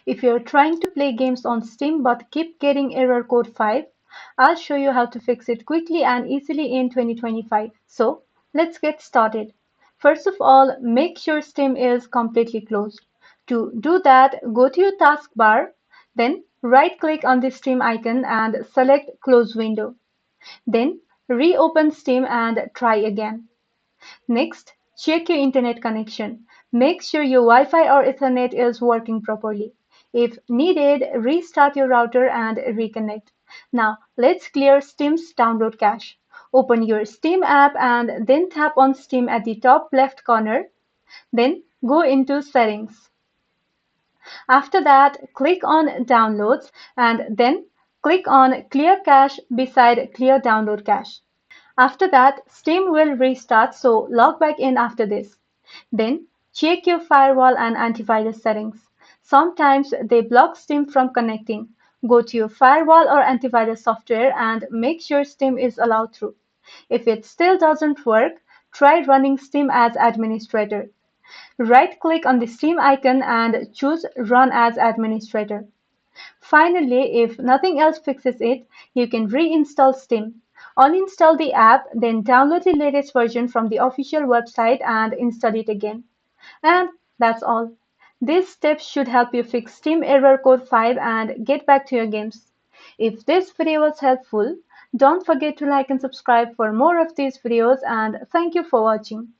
If you're trying to play games on Steam but keep getting error code 5, I'll show you how to fix it quickly and easily in 2025. So, let's get started. First of all, make sure Steam is completely closed. To do that, go to your taskbar, then right-click on the Steam icon and select Close Window. Then, reopen Steam and try again. Next, check your internet connection. Make sure your Wi-Fi or Ethernet is working properly. If needed, restart your router and reconnect. Now, let's clear Steam's download cache. Open your Steam app and then tap on Steam at the top left corner. Then go into Settings. After that, click on Downloads and then click on Clear Cache beside Clear Download Cache. After that, Steam will restart, so log back in after this. Then, check your firewall and antivirus settings. Sometimes they block Steam from connecting. Go to your firewall or antivirus software and make sure Steam is allowed through. If it still doesn't work, try running Steam as administrator. Right-click on the Steam icon and choose Run as Administrator. Finally, if nothing else fixes it, you can reinstall Steam. Uninstall the app, then download the latest version from the official website and install it again. And that's all. These steps should help you fix Steam error code 5 and get back to your games. If this video was helpful, don't forget to like and subscribe for more of these videos, and thank you for watching.